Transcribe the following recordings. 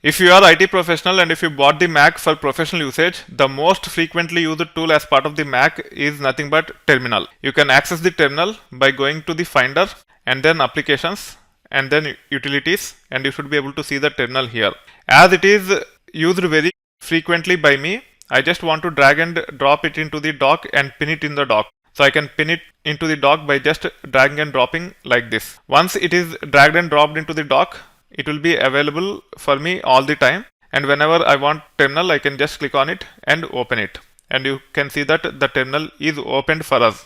If you are IT professional and if you bought the Mac for professional usage, the most frequently used tool as part of the Mac is nothing but terminal. You can access the terminal by going to the Finder and then applications and then utilities, and you should be able to see the terminal here. As it is used very frequently by me, I just want to drag and drop it into the dock and pin it in the dock. So I can pin it into the dock by just dragging and dropping like this. Once it is dragged and dropped into the dock, it will be available for me all the time, and whenever I want terminal, I can just click on it and open it, and you can see that the terminal is opened for us.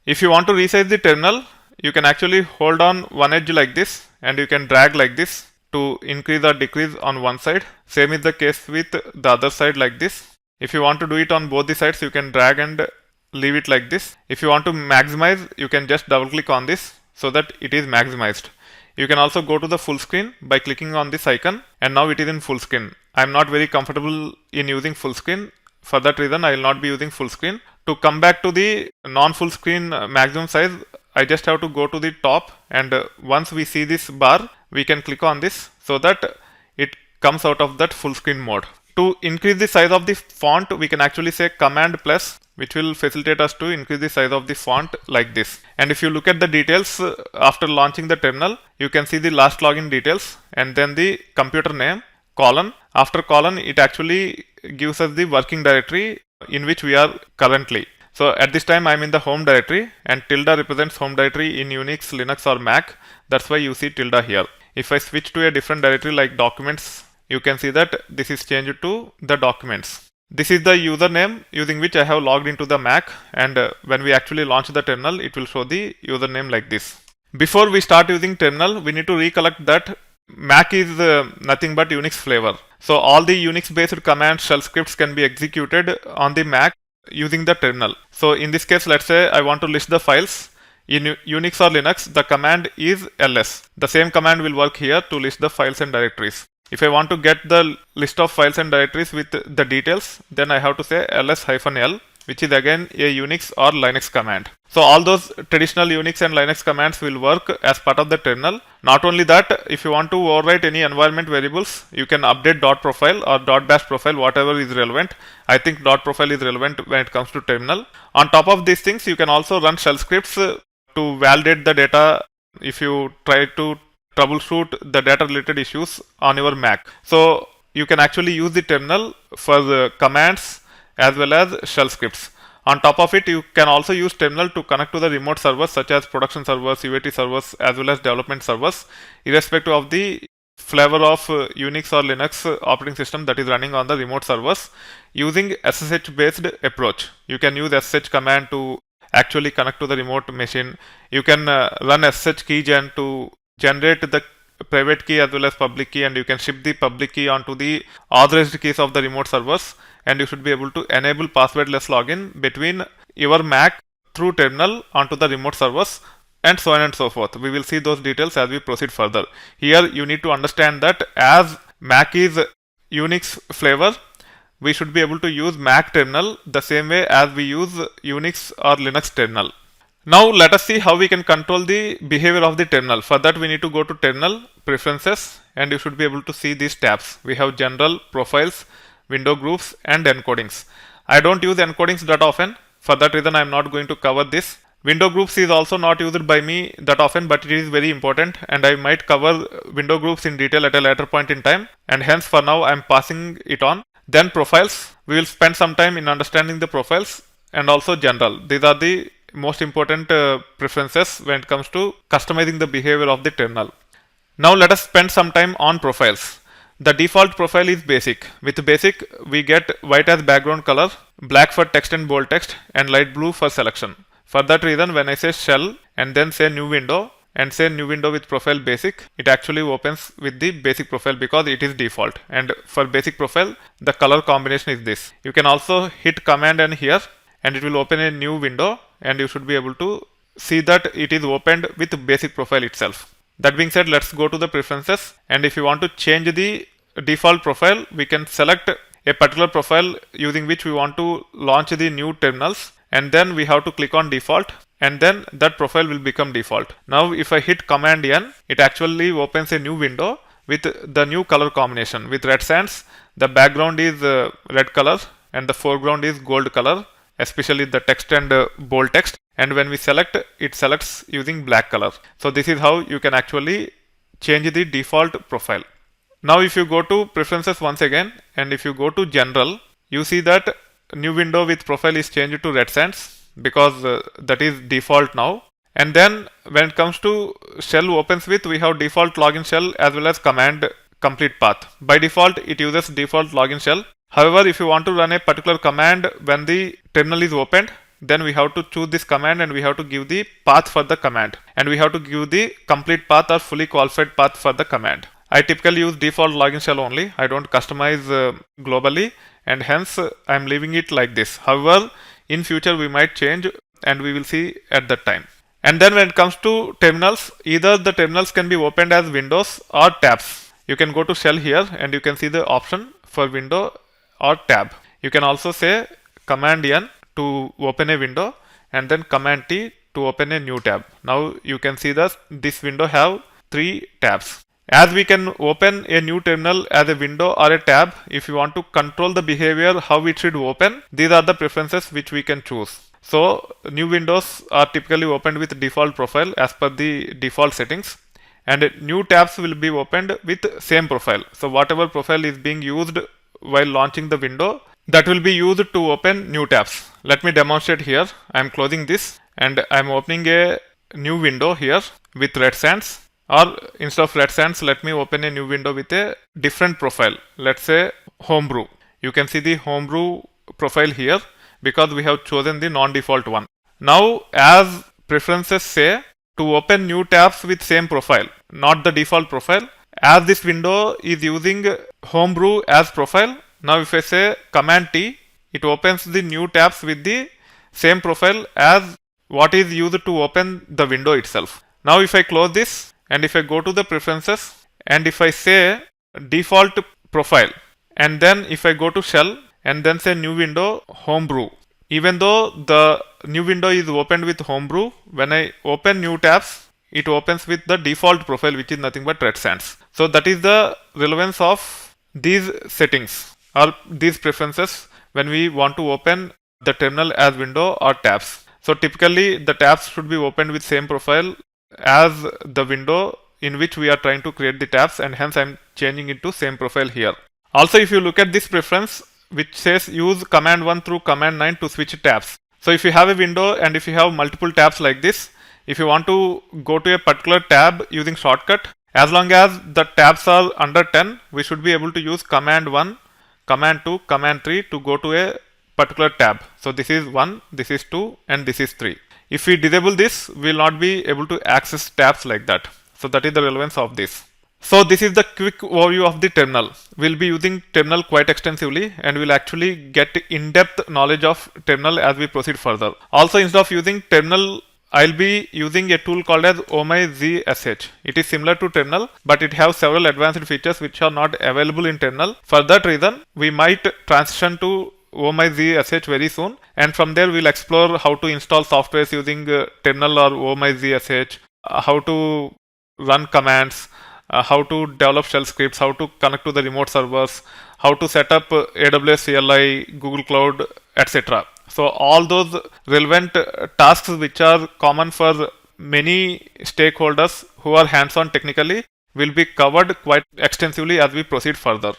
If you want to resize the terminal, you can actually hold on one edge like this and you can drag like this to increase or decrease on one side. Same is the case with the other side like this. If you want to do it on both the sides, you can drag and leave it like this. If you want to maximize, you can just double click on this so that it is maximized. You can also go to the full screen by clicking on this icon, and now it is in full screen. I am not very comfortable in using full screen. For that reason, I will not be using full screen. To come back to the non-full screen maximum size, I just have to go to the top, and once we see this bar, we can click on this so that it comes out of that full screen mode. To increase the size of the font, we can actually say Command plus, which will facilitate us to increase the size of the font like this. And if you look at the details after launching the terminal, you can see the last login details and then the computer name, colon. After colon, it actually gives us the working directory in which we are currently. So at this time, I'm in the home directory, and tilde represents home directory in Unix, Linux or Mac. That's why you see tilde here. If I switch to a different directory like documents, you can see that this is changed to the documents. This is the username using which I have logged into the Mac, and when we actually launch the terminal, it will show the username like this. Before we start using terminal, we need to recollect that Mac is nothing but Unix flavor. So all the Unix based commands, shell scripts can be executed on the Mac using the terminal. So in this case, let's say I want to list the files. In Unix or Linux, the command is ls. The same command will work here to list the files and directories. If I want to get the list of files and directories with the details, then I have to say ls-l, which is again a Unix or Linux command. So all those traditional Unix and Linux commands will work as part of the terminal. Not only that, if you want to overwrite any environment variables, you can update .profile or .bash profile, whatever is relevant. I think .profile is relevant when it comes to terminal. On top of these things, you can also run shell scripts to validate the data if you try to troubleshoot the data related issues on your Mac. So you can actually use the terminal for the commands as well as shell scripts. On top of it, you can also use terminal to connect to the remote servers such as production servers, UAT servers as well as development servers, irrespective of the flavor of Unix or Linux operating system that is running on the remote servers. Using SSH based approach, you can use SSH command to actually connect to the remote machine. You can run SSH keygen to generate the private key as well as public key, and you can ship the public key onto the authorized keys of the remote servers, and you should be able to enable passwordless login between your Mac through terminal onto the remote servers, and so on and so forth. We will see those details as we proceed further. Here you need to understand that as Mac is Unix flavor, we should be able to use Mac terminal the same way as we use Unix or Linux terminal. Now let us see how we can control the behavior of the terminal. For that, we need to go to terminal, preferences, and you should be able to see these tabs. We have general, profiles, window groups and encodings. I don't use encodings that often. For that reason, I am not going to cover this. Window groups is also not used by me that often, but it is very important, and I might cover window groups in detail at a later point in time, and hence for now I am passing it on. Then profiles, we will spend some time in understanding the profiles, and also general. These are the most important preferences when it comes to customizing the behavior of the terminal. Now let us spend some time on profiles. The default profile is basic. With basic, we get white as background color, black for text and bold text, and light blue for selection. For that reason, when I say shell and then say new window and say new window with profile basic, it actually opens with the basic profile because it is default. And for basic profile, the color combination is this. You can also hit command and here, and it will open a new window, and you should be able to see that it is opened with basic profile itself. That being said, let's go to the preferences, and if you want to change the default profile, we can select a particular profile using which we want to launch the new terminals, and then we have to click on default, and then that profile will become default. Now if I hit command N, it actually opens a new window with the new color combination. With Red Sands, the background is red color and the foreground is gold color, especially the text and bold text. And when we select, it selects using black color. So this is how you can actually change the default profile. Now if you go to preferences once again, and if you go to general, you see that new window with profile is changed to Red Sands because that is default now. And then when it comes to shell opens with, we have default login shell as well as command complete path. By default, it uses default login shell. However, if you want to run a particular command when the terminal is opened, then we have to choose this command and we have to give the path for the command. And we have to give the complete path or fully qualified path for the command. I typically use default login shell only. I don't customize globally, and hence I am leaving it like this. However, in future we might change and we will see at that time. And then when it comes to terminals, either the terminals can be opened as windows or tabs. You can go to shell here and you can see the option for window or tab. You can also say command N to open a window and then command T to open a new tab. Now you can see that this window have 3 tabs. As we can open a new terminal as a window or a tab, if you want to control the behavior, how it should open, these are the preferences which we can choose. So new windows are typically opened with default profile as per the default settings, and new tabs will be opened with same profile. So whatever profile is being used while launching the window, that will be used to open new tabs. Let me demonstrate here. I am closing this and I am opening a new window here with Red Sands. Or instead of Red Sands, let me open a new window with a different profile. Let's say Homebrew. You can see the Homebrew profile here because we have chosen the non-default one. Now, as preferences say, to open new tabs with same profile, not the default profile, as this window is using Homebrew as profile, now if I say command T, it opens the new tabs with the same profile as what is used to open the window itself. Now if I close this, and if I go to the preferences and if I say default profile, and then if I go to shell and then say new window Homebrew, even though the new window is opened with Homebrew, when I open new tabs, it opens with the default profile, which is nothing but Red Sands. So that is the relevance of these settings or these preferences when we want to open the terminal as window or tabs. So typically the tabs should be opened with same profile as the window in which we are trying to create the tabs, and hence I am changing it to same profile here. Also, if you look at this preference which says use command 1 through command 9 to switch tabs. So if you have a window and if you have multiple tabs like this, if you want to go to a particular tab using shortcut, as long as the tabs are under 10, we should be able to use command 1, command 2, command 3 to go to a particular tab. So this is 1, this is 2, and this is 3. If we disable this, we will not be able to access tabs like that. So that is the relevance of this. So this is the quick overview of the terminal. We'll be using terminal quite extensively and we'll actually get in-depth knowledge of terminal as we proceed further. Also, instead of using terminal, I'll be using a tool called as OmyZSH. It is similar to terminal, but it has several advanced features which are not available in terminal. For that reason, we might transition to OmyZSH very soon, and from there we'll explore how to install softwares using terminal or OmyZSH, how to run commands, how to develop shell scripts, how to connect to the remote servers, how to set up AWS CLI, Google Cloud, etc. So all those relevant tasks which are common for many stakeholders who are hands-on technically will be covered quite extensively as we proceed further.